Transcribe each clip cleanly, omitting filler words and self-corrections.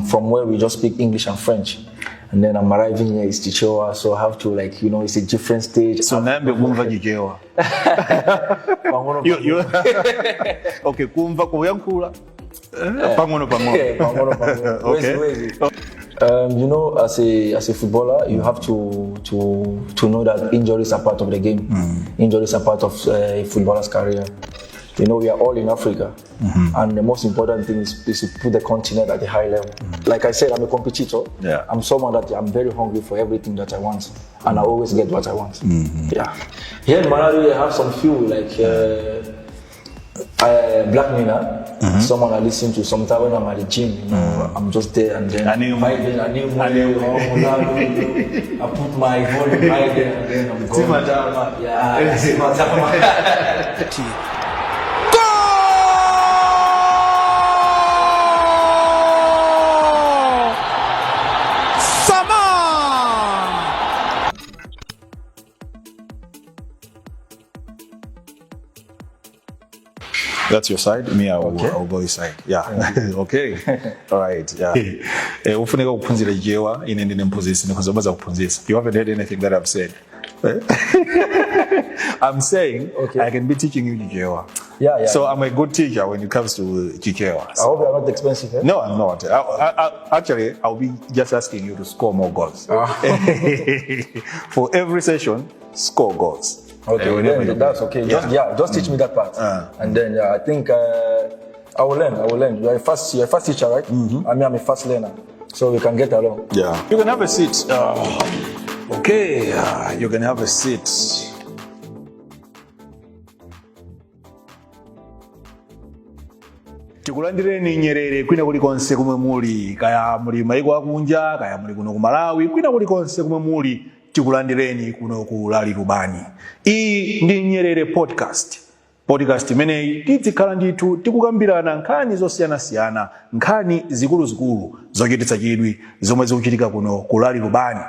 from where we just speak English and French. And then I'm arriving here, it's Chichewa, so I have to like, it's a different stage. So now I'm going to Chichewa. Okay, kumva kuyankula. Pangono. Okay. As a footballer, you have to know that injuries are part of the game. Injuries are part of a footballer's career. We are all in Africa, and the most important thing is to put the continent at a high level. Like I said, I'm a competitor. Yeah. I'm someone that I'm very hungry for everything that I want, and I always get what I want. Yeah. Here in Malawi, I have some few like Black Nina, someone I listen to sometimes when I'm at the gym. I'm just there and then I put my volume high there and then I'm going. Yeah. That's your side. Me, I'll go this side. Yeah. Okay. All right. Yeah. Ufuneka kuphunzira Chichewa inende nemphunzisi because ubaza kuphunzisa. You haven't heard anything that I've said. I'm saying I can be teaching you Chichewa. Yeah. So I'm a good teacher when it comes to Chichewa. I hope you're not expensive. Eh? No, I'm not. Actually, I'll be just asking you to score more goals. For every session, score goals. Okay, then that's okay. Just teach me that part, and then I think I will learn. You're a fast teacher, right? I'm a fast learner, so we can get along. Yeah. You can have a seat. Okay, you can have a seat. Tikulandireni Nyerere kwina kulikonse kumwe muli, kaya muli maiko akunja, kaya muli kuno ku Malawi, kwina kulikonse kumwe muli. Tikulandireni kuno ku Lali Lubani. Iyi ndi Nyerere podcast imeneyi tizikhala ndithu tikukambirana nkhani zosiyanasiyana, nkhani zikuluzikulu zochititsa chidwi zomwe zikuchitika kuno ku Lali Lubani.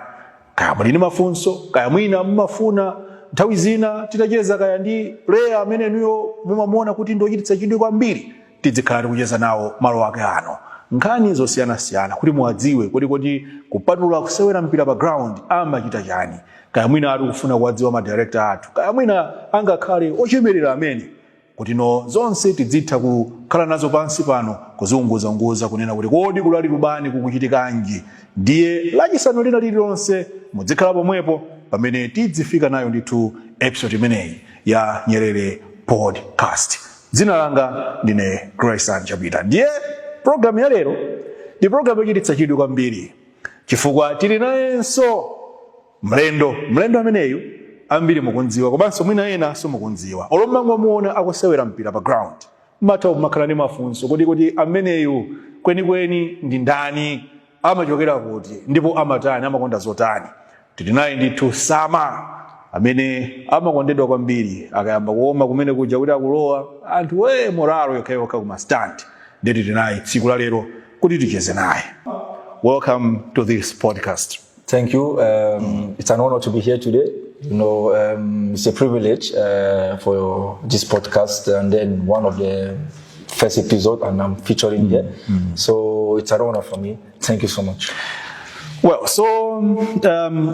Kaya muli ndi mafunso, kaya mwina mmafuna nthawi zina titacheza kaya ndi player amene nuyo mumamuona kuti ndochititsa chidwi kwambiri, tizikhala tikucheza nawo malo ake ano. Nkhani zosiyanasiyana kuti muwadziwe kuti kupatula kusewera mpira pa ground amachita chani. Kaya mwina ali kufuna kuwadziwa ma director athu, kaya mwina angakhale ochemerera amene kuti zonse tidzitha kukhala nazo pansi pano kuzunguza kunena kuti kodi ku Lali Lubani kukuchitikanji. Ndiye lachisanu lina lililonse mudzikhala pomwepo pamene tidzifika nayo ndithu episode imeneyi ya Nyerere podcast. Dzina langa ndine Grayson Chapita. Ndiye program ya lero ndi program yochititsa chidwi kwambiri chifukwa tili nayenso mlendo ameneyu ambiri mukundziwa komanso mwina ena simukundziwa. Olomangwa muona akusewera mpira pa ground mata umakhala ndi mafunso kuti ameneyu kwenikweni ndi ndani, amachokera kuti ndipo amatani, amakonda zotani. Tili naye ndithu Sama amene amakondedwa kwambiri, akayamba kuoma kumene kuja kuti akulowa anthu moralo yokhayokha kuma stand. Ndeti tinayi tsiku la lero kuti ticheze naye. Welcome to this podcast. Thank you. It's an honor to be here today. It's a privilege for this podcast, and then one of the first episode, and I'm featuring here. So it's an honor for me. Thank you so much. Well, so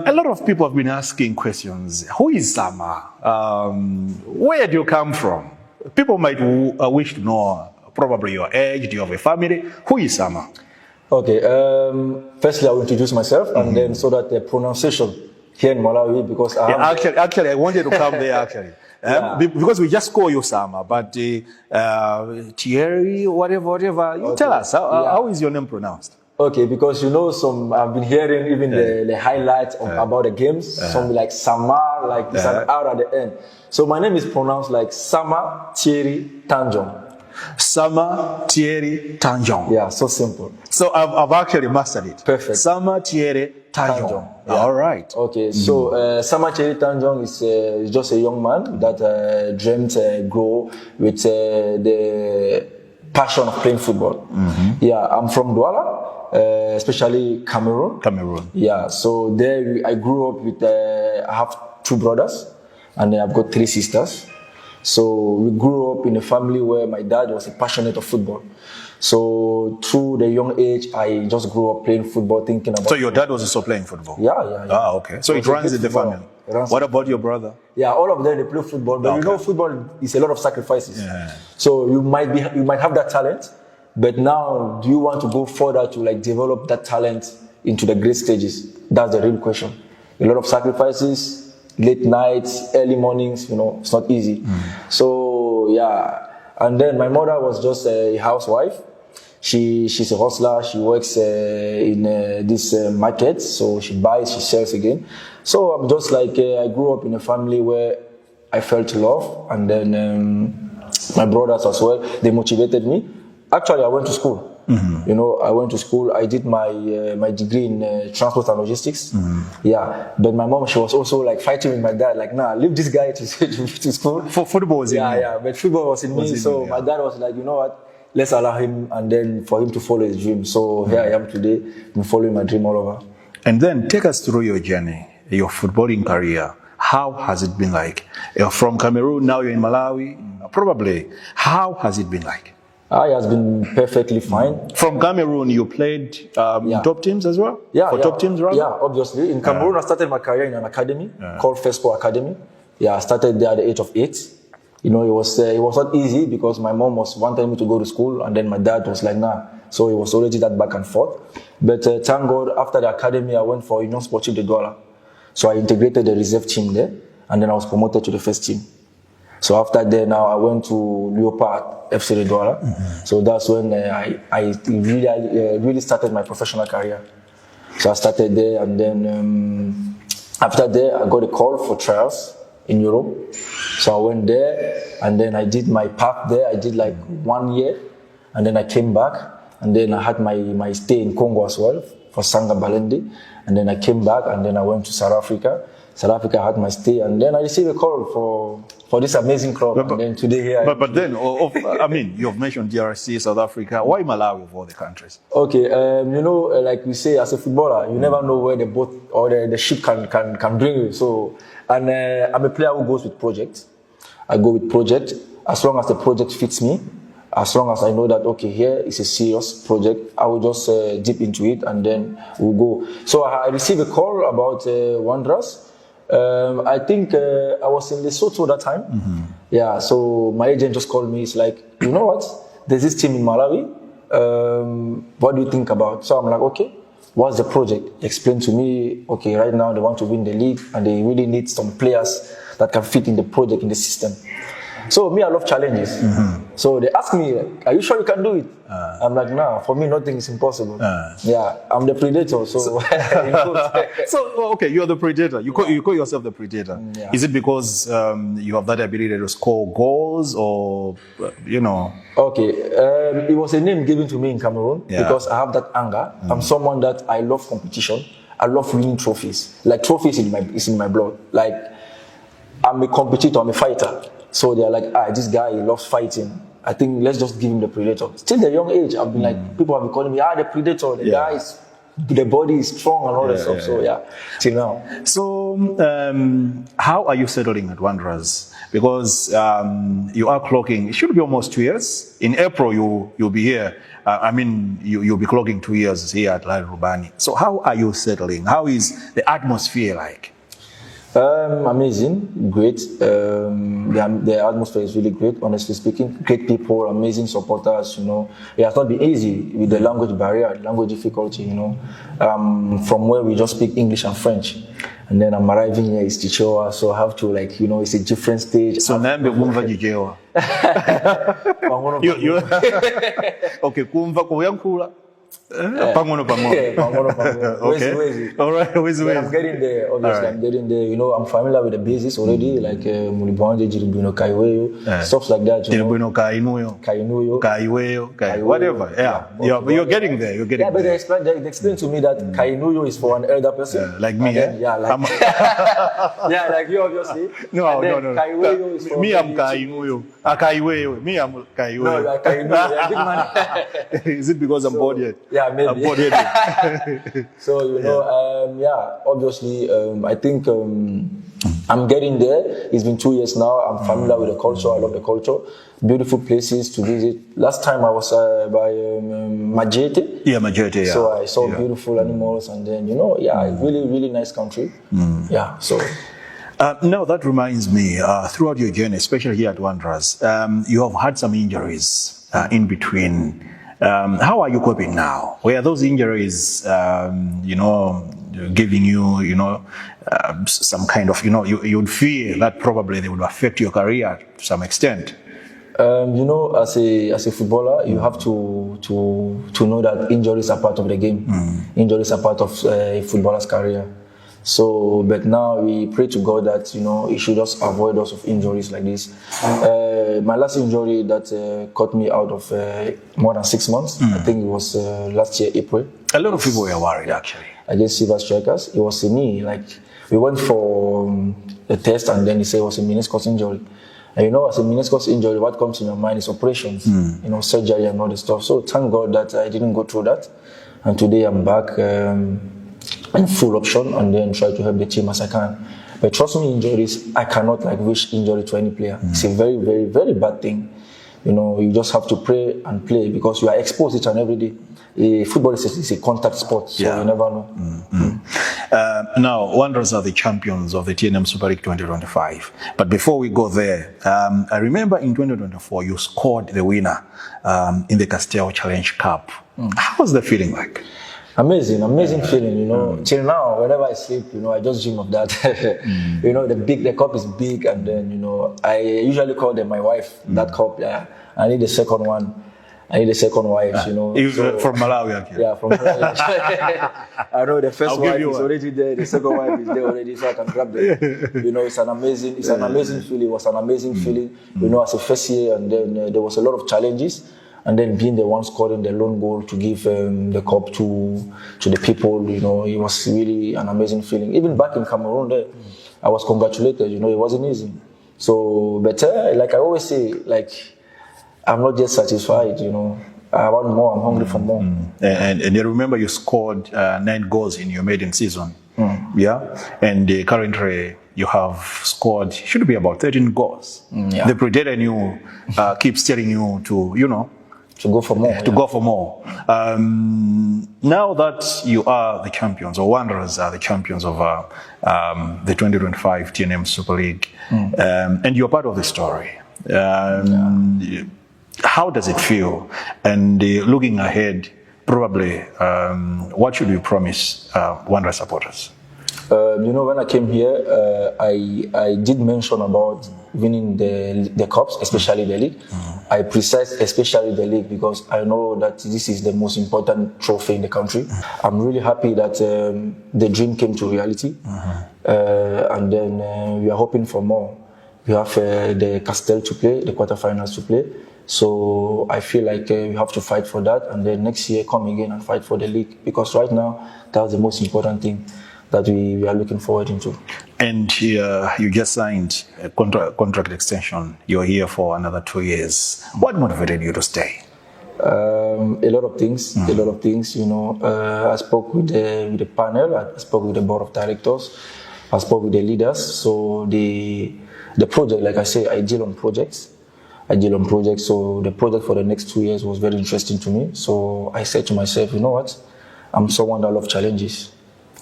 a lot of people have been asking questions. Who is Sama? Where do you come from? People might wish to know probably your age. Do you have a family? Who is Sama? Okay. Firstly, I will introduce myself, and then so that the pronunciation here in Malawi, because actually, I wanted to come there actually. Because we just call you Sama, but Thierry, whatever. You tell us, how is your name pronounced? Okay, because I've been hearing even the highlights about the games. Some like Sama, like it's an R at the end. So my name is pronounced like Sama Thierry Tanjong. Sama Thierry Tanjong. Yeah, so simple. So I've actually mastered it. Perfect. Sama Thierry Tanjong. Yeah. All right. Okay, so Sama Thierry Tanjong is just a young man that dreamt grow with the passion of playing football. Yeah, I'm from Douala, especially Cameroon. Yeah, so there I grew up with, I have two brothers and I've got three sisters. So we grew up in a family where my dad was a passionate of football. So through the young age, I just grew up playing football, thinking about. So your dad was also playing football? Yeah. Ah, okay. So it runs in the family. What about your brother? Yeah, all of them, they play football, but you know, football is a lot of sacrifices. Yeah. So you might have that talent, but now do you want to go further to like develop that talent into the great stages? That's the real question. A lot of sacrifices, late nights, early mornings, you know, it's not easy. So yeah, and then my mother was just a housewife. She's a hustler. She works in this market, so she buys, she sells again. So I'm just like I grew up in a family where I felt love, and then my brothers as well. They motivated me. Actually, I went to school. You know, I went to school. I did my my degree in transport and logistics. Yeah, but my mom, she was also like fighting with my dad, like, nah, leave this guy to school. For football was in me. Yeah, but football was in me. So my dad was like, you know what? Let's allow him, and then for him to follow his dream. So here I am today, I'm following my dream all over. And then take us through your journey, your footballing career. How has it been like? You're from Cameroon, now you're in Malawi. Probably. How has it been like? It has been perfectly fine. From Cameroon, you played top teams as well? Top teams, rather? Yeah, obviously. In Cameroon, I started my career in an academy called Fesco Academy. Yeah, I started there at the age of 8. You know, it was not easy because my mom was wanting me to go to school, and then my dad was like, nah. So it was already that back and forth. But thank God, after the academy, I went for Union Sportive de Douala. So I integrated the reserve team there, and then I was promoted to the first team. So after that, now I went to Leopard FC de Douala. So that's when I really started my professional career. So I started there, and then after that, I got a call for trials in Europe. So I went there, and then I did my path there. I did like 1 year, and then I came back, and then I had my stay in Congo as well for Sanga Balende, and then I came back, and then I went to South Africa. South Africa had my stay, and then I received a call for this amazing club. And then today here. But then, I mean, you've mentioned DRC, South Africa. Why Malawi of all the countries? Okay, you know, like we say, as a footballer, you never know where the boat or the ship can bring you. So, and I'm a player who goes with project. I go with project as long as the project fits me. As long as I know that, okay, here is a serious project, I will just dip into it, and then we'll go. So I received a call about Wanderers. I think I was in Lesotho that time. Yeah, so my agent just called me. He's like, you know what? There's this team in Malawi. What do you think about? So I'm like, okay, what's the project? Explain to me. Okay, right now they want to win the league, and they really need some players that can fit in the project, in the system. So me, I love challenges. So they ask me, are you sure you can do it? I'm like, nah, for me, nothing is impossible. Yeah, I'm the predator, so... okay, you're the predator. You call yourself the predator. Yeah. Is it because you have that ability to score goals, or, you know? Okay, it was a name given to me in Cameroon because I have that anger. I'm someone that I love competition. I love winning trophies. Like, trophies is in my blood. Like, I'm a competitor, I'm a fighter. So they're like, this guy, he loves fighting. I think let's just give him the predator. Still the young age, I've been like, people have been calling me, the predator, the guy is, the body is strong and all that stuff. So yeah, till now. So how are you settling at Wanderers? Because you are clocking, it should be almost 2 years. In April, you'll be here. I mean, you'll be clocking 2 years here at Lali Rubani. So how are you settling? How is the atmosphere like? Amazing, great. The atmosphere is really great, honestly speaking. Great people, amazing supporters, you know. It has not been easy with the language barrier, language difficulty, you know. From where we just speak English and French. And then I'm arriving here, it's Chichewa, so I have to, like, you know, it's a different stage. So now I'm Chichewa. Okay, kumva kuyankula. Pangono. Okay. All right. I'm getting there, obviously. I'm getting there. You know, I'm familiar with the basics already, like Mulibonde, Jiribino, Kaiweyo, stuff like that. Jiribino, Kainuyo, whatever. Yeah. You're getting there. You're getting there. But they explained to me that Kainuyo is for an elder person. Like me, then, yeah, like yeah, like you, obviously. No. Kaiweyo is for me, I'm Kainuyo. Kaiweyo. Me, I'm Kaiweyo. No, Kainuyo. Big man. Is it because I'm bored yet? Yeah, maybe. So, you know, obviously, I think I'm getting there. It's been 2 years now. I'm familiar with the culture. I love the culture. Beautiful places to visit. Last time I was by Majete. Yeah, Majete, yeah. So I saw beautiful animals, and then, really, really nice country. Yeah, so... Now that reminds me, throughout your journey, especially here at Wanderers, you have had some injuries in between. How are you coping now? Were those injuries, giving you, some kind of, you'd fear that probably they would affect your career to some extent? As a footballer, you have to know that injuries are part of the game. Injuries are part of a footballer's career. So, but now we pray to God that, he should just avoid us of injuries like this. My last injury that cut me out of more than 6 months, I think it was last year, April. A lot of people were worried, actually. Against Silver Strikers. It was a knee. We went for a test, and then he said it was a meniscus injury. And as a meniscus injury, what comes in your mind is operations, surgery and all this stuff. So thank God that I didn't go through that. And today I'm back in full option, and then try to help the team as I can. But trust me, injuries, I cannot wish injury to any player. It's a very, very, very bad thing. You just have to pray and play because you are exposed each and every day. Football is a contact sport, so you never know. Now, Wanderers are the champions of the TNM Super League 2025. But before we go there, I remember in 2024 you scored the winner in the Castillo Challenge Cup. How was the feeling like? Amazing feeling, Till now, whenever I sleep, I just dream of that. The cup is big, and then, I usually call them my wife, that cup, I need the second one. I need a second wife, From Malawi, actually. Yeah, from Malawi. I know the first wife is already there, the second wife is there already, so I can grab them. It's an amazing feeling. It was an amazing feeling, as a first year, and then there was a lot of challenges. And then being the one scoring the lone goal to give the cup to the people, it was really an amazing feeling. Even back in Cameroon there, I was congratulated, it wasn't easy. So, but like I always say, I'm not just satisfied, I want more, I'm hungry for more. And you remember you scored 9 goals in your maiden season, yeah? And currently you have scored, should be about 13 goals. The Predator in you keeps telling you to, to go for more. To go for more. Now that you are the champions, or Wanderers are the champions of the 2025 TNM Super League, and you're part of the story, how does it feel? And looking ahead, probably, what should we promise Wanderers supporters? When I came here, I did mention about winning the cups, especially the league. I precise especially the league because I know that this is the most important trophy in the country. I'm really happy that the dream came to reality, and then we are hoping for more. We have the Castel to play, the quarterfinals to play. So I feel like we have to fight for that, and then next year come again and fight for the league, because right now that's the most important thing that we are looking forward into. And you just signed a contract extension. You're here for another 2 years. What motivated you to stay? A lot of things. I spoke with the panel. I spoke with the board of directors. I spoke with the leaders. So the project, like I say, I deal on projects. So the project for the next 2 years was very interesting to me. So I said to myself, you know what? I'm someone that loves challenges.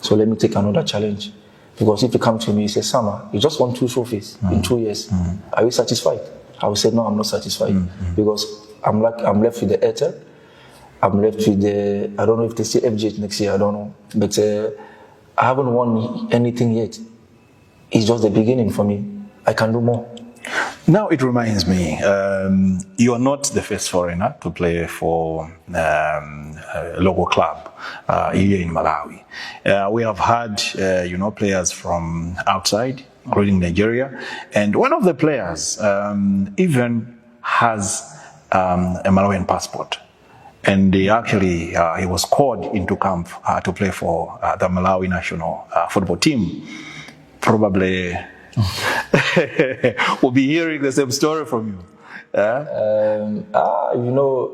So let me take another challenge. Because if you come to me, you say, Sama, you just won 2 trophies in 2 years. Are you satisfied? I will say, no, I'm not satisfied. Because I'm left with the Airtel. I'm left with I don't know if they say FGH next year, I don't know. But I haven't won anything yet. It's just the beginning for me. I can do more. Now it reminds me, you are not the first foreigner to play for a local club here in Malawi. We have had, players from outside, including Nigeria, and one of the players even has a Malawian passport. And he was called into camp to play for the Malawi national football team. Probably we'll be hearing the same story from you.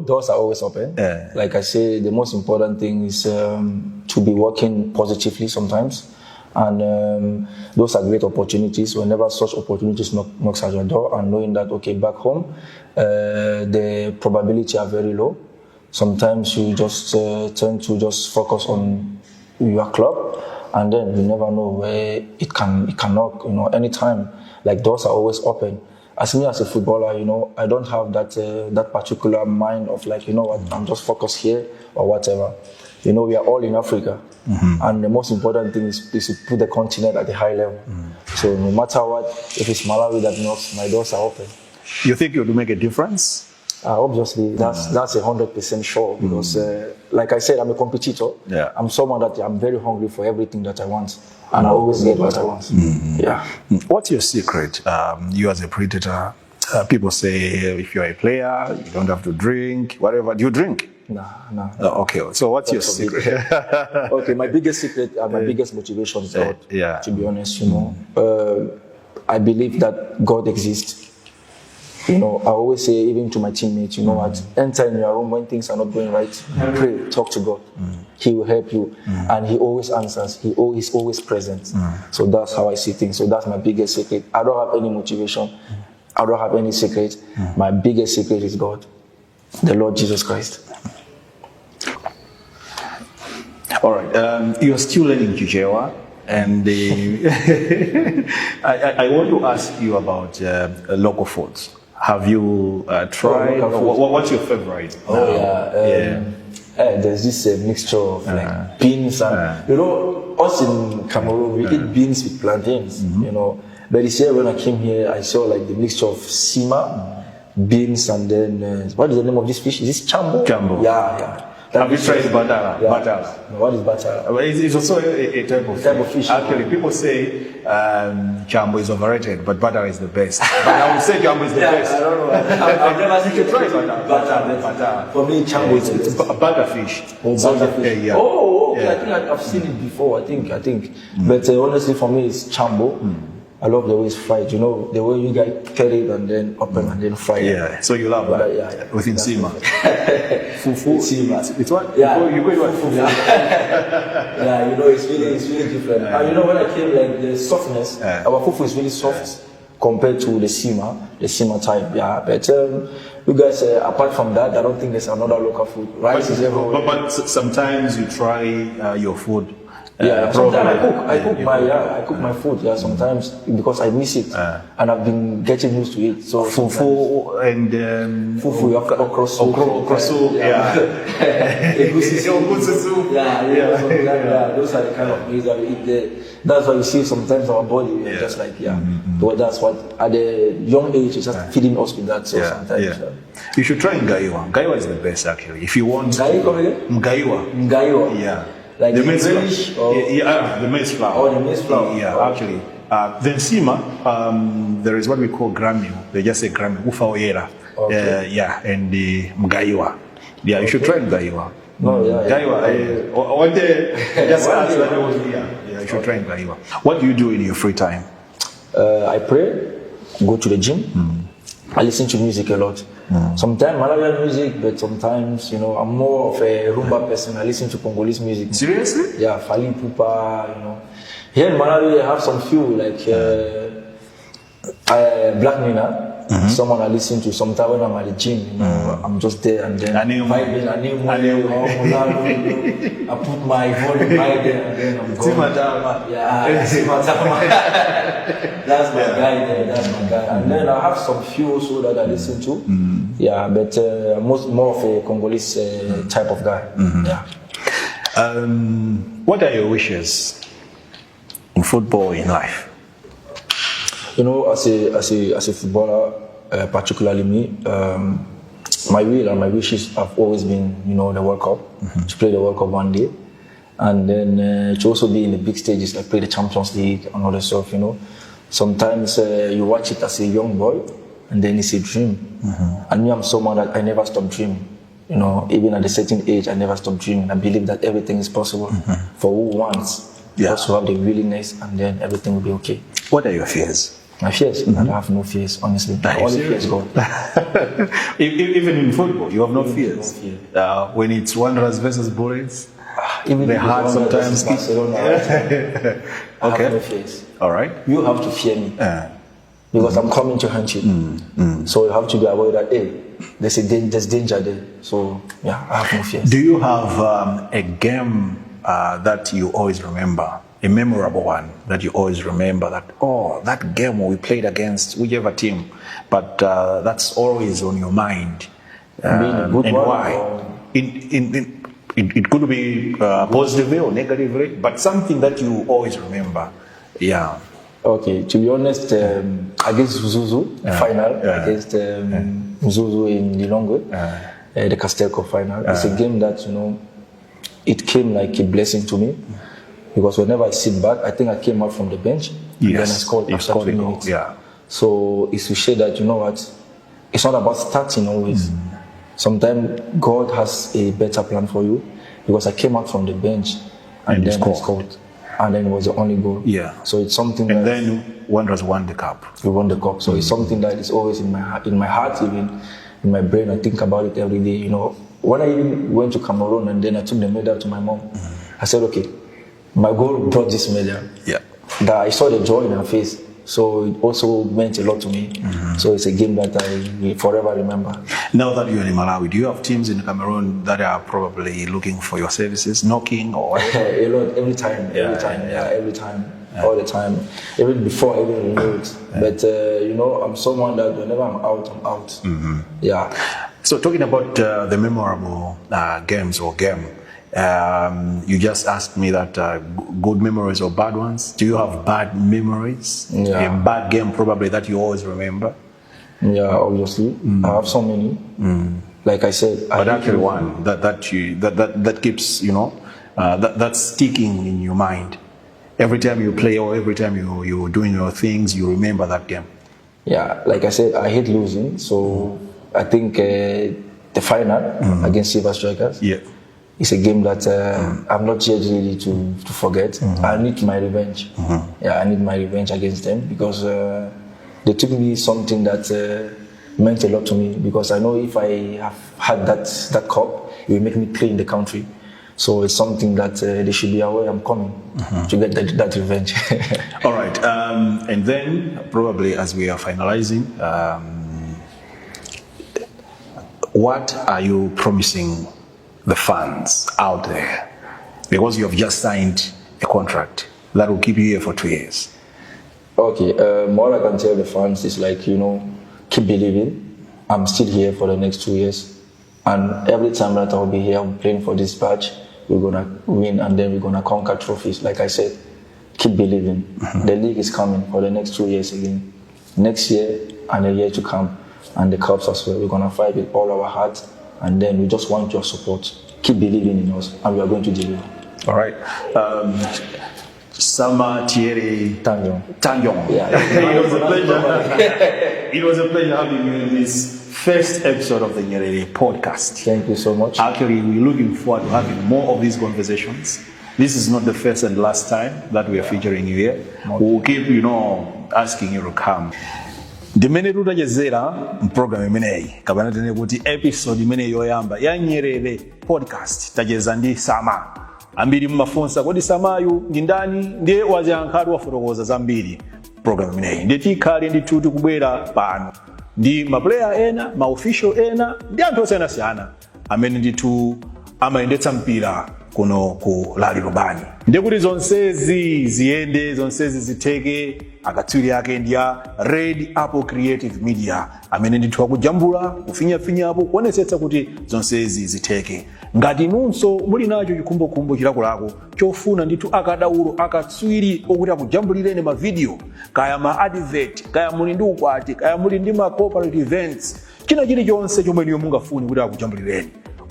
Doors are always open. Like I say, the most important thing is to be working positively sometimes And those are great opportunities. Whenever such opportunities knocks at your door, and knowing that, okay, back home, the probability are very low. Sometimes you just tend to just focus on your club, and then you never know where it can knock. Anytime. Like, doors are always open. As me as a footballer, I don't have that particular mind of like, what, I'm just focused here or whatever. We are all in Africa, and the most important thing is to put the continent at a high level. So no matter what, if it's Malawi that knocks, my doors are open. You think you'll make a difference? Obviously, that's 100% sure, because like I said, I'm a competitor. Yeah. I'm someone that I'm very hungry for everything that I want, and I always get what I want. Yeah. What's your secret? You as a predator, people say if you're a player, you don't have to drink, whatever. Do you drink? Nah. Okay, so what's your secret? Okay, my biggest secret and my biggest motivation is God. Yeah. To be honest, I believe that God exists. I always say, even to my teammates, what, enter in your room when things are not going right, pray, talk to God. He will help you, and He always answers. He's always present. So that's how I see things. So that's my biggest secret. I don't have any motivation. I don't have any secret. My biggest secret is God, the Lord Jesus Christ. All right. You're still learning Kucheza, and I want to ask you about local foods. Have you tried? What's your favorite? There's this mixture of like beans and us in Cameroon we eat beans with plantains. But this year when I came here, I saw like the mixture of sima, beans, and then what is the name of this fish? Is this chambo? Chambo. Yeah. Have you tried batara? Yeah. Batara. What is batara? It's also a type of fish. Actually, people say chambo is overrated, but batara is the best. But I would say chambo is the best. I don't know. I've never seen you try batara. For me, chambo is it's butterfish. Butterfish. Yeah. Okay. I think I've seen it before. I think. But honestly, for me, it's chambo. I love the way it's fried. The way you guys cut it and then open and then fry it. Yeah, so you love that. Yeah. Within Sima. Fufu. Sima. It's what? Yeah. You go to fufu. Yeah, it's really different. And when I came, like the softness, our fufu is really soft compared to the Sima type. Yeah, but you guys, apart from that, I don't think there's another local food. Rice is everywhere. But sometimes you try your food. Sometimes I cook my food. Yeah, sometimes because I miss it and I've been getting used to it. So fufu and fufu, okra soup, egusi soup. Yeah. Those are the kind of meals that we eat there. That's why you see sometimes our body just like But that's what at the young age is just feeding us with that. So sometimes you should try Ngaiwa. Ngaiwa is the best actually. If you want Ngaiwa. Yeah. Like the maize flour? The maize flour. Oh, the maize flour. Yeah, actually. Then Sima, there is what we call grammy. They just say grammy. Ufa oyera. Okay. And the Mgaiwa. Yeah, you should try Mgaiwa. No, Mgaiwa. One day, just ask that was Yeah, you should try Mgaiwa. What do you do in your free time? I pray, go to the gym. I listen to music a lot. Sometimes Malawian music, but sometimes, I'm more of a rumba person. I listen to Congolese music. Seriously? Yeah, Fali Pupa, Here in Malawi, I have some few, like Black Nina. Someone I listen to sometimes when I'm at the gym. I'm just there and then vibing. I put my volume right there and then I'm going. That's my guy there. And then I have some few also that I listen to. Yeah, but more of a Congolese type of guy. Yeah. What are your wishes in football, in life? As a footballer, particularly me, my will and my wishes have always been, the World Cup, to play the World Cup one day, and then to also be in the big stages, like play the Champions League and all that stuff. Sometimes you watch it as a young boy, and then it's a dream. And me, I'm someone that I never stop dreaming. Even at a certain age, I never stop dreaming. I believe that everything is possible for who wants. Just to have the willingness, and then everything will be okay. What are your fears? My fears? I have no fears, honestly. My only fear is God. Even in football, you have no fears? No fear. When it's Wanderers versus Bullets? Even the heart sometimes. Barcelona, I have no fears. All right. You have to fear me because I'm coming to hunt you. So you have to be aware that there's danger there. So yeah, I have no fears. Do you have a game that you always remember, a memorable one that you always remember? That game we played against whichever team, but that's always on your mind. Being a good and one, why? It could be positively or negatively, but something that you always remember. Yeah. Okay, to be honest, against Zuzu, final, against Zuzu in Lilongwe, the Castelco final, it's a game that, it came like a blessing to me because whenever I sit back, I think I came out from the bench and then I scored after 2 minutes. Yeah. So it's to show that, it's not about starting always. Sometimes God has a better plan for you because I came out from the bench and then I scored. And then it was the only goal. Yeah. So it's something and then Wanderers won the cup. We won the cup. So it's something that is always in my heart, even in my brain. I think about it every day. When I even went to Cameroon and then I took the medal to my mom, I said, okay, my goal brought this medal. Yeah. That I saw the joy in her face. So it also meant a lot to me. So it's a game that I will forever remember. Now that you're in Malawi, do you have teams in Cameroon that are probably looking for your services, knocking or a lot, every time, all the time, even before I even renew it. But I'm someone that whenever I'm out, I'm out. Yeah. So talking about the memorable games or game, you just asked me that good memories or bad ones. Do you have bad memories? Yeah. A bad game probably that you always remember? Yeah, obviously. I have so many. Like I said, but actually one that keeps that's sticking in your mind. Every time you play or every time you're doing your things, you remember that game. Yeah, like I said, I hate losing. So I think the final against Silver Strikers. Yeah. It's a game that I'm not yet ready to forget. I need my revenge. Yeah, I need my revenge against them because they took me something that meant a lot to me. Because I know if I have had that cup, it will make me play in the country. So it's something that they should be aware I'm coming to get that revenge. All right, and then probably as we are finalizing, what are you promising the fans out there, because you have just signed a contract that will keep you here for 2 years? Okay, what I can tell the fans is keep believing. I'm still here for the next 2 years, and every time that I'll be here, I'm playing for this badge. We're gonna win, and then we're gonna conquer trophies. Like I said, keep believing. The league is coming for the next 2 years again, next year and a year to come, and the cups as well. We're gonna fight with all our heart. And then we just want your support. Keep believing in us, and we are going to deliver. All right. Sama Thierry Tangyong. Yeah. It was a pleasure. It was a pleasure having you in this first episode of the Nyerere podcast. Thank you so much. Actually, we're looking forward to having more of these conversations. This is not the first and last time that we are featuring you here. We'll keep, asking you to come. Ndimene tutachezera mprogram imeneyi kapena tene kuti episode imeneyi yoyamba ya Nyerere podcast tacheza ndi Sama. Ambiri mmafunsa kodi Samayu ndi ndani, ndiye waziyankhatu wafotokoza zambiri program imeneyi. Ndiye tikhale ndithu tikubwera pano ndi maplayer ena, maofficial ena, ndi anthu osiyanasiyana amene ndithu amayendetsa mpira kuno ku Lali Lubani. Ndiye kuti zonsezi ziyende, zonsezi zitheke, akatswiri ake ndi ya Red Apple Creative Media amene ndithu akujambula kufinyafinyapo kuonetsetsa kuti zonsezi zitheke. Ngati nunso muli nacho chikhumbokhumbo chilakolako chofuna ndithu akadaulo akatswiri okuti akujambulireni ma video, kaya ma advert, kaya muli ndi ukwati, kaya muli ndi ma corporate events, china chilichonse chomwe niyo mungafuni kuti akujambulireni,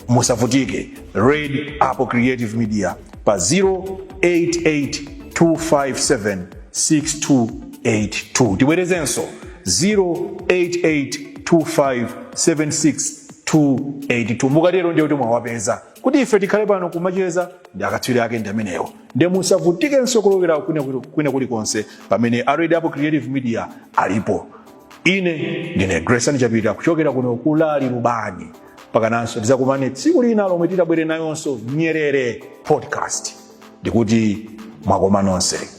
musavutike. Red Apple Creative Media pa 0882576282. Tibwerezenso 0882576282. Mukatero ndiye kuti mwawapeza kuti ife tikhale pano kumacheza ndi akatswiri ake ndi amenewo. Ndiye musavutikenso kulowera kwina kulikonse pamene Red Apple Creative Media alipo. Ine ndine Grayson Chapita kuchokera kuno ku Lali Lubani pakananso tizakumane tsiku lina lomwe titabwere nayonso Nyerere podcast. Ndikuti mwakoma nonse.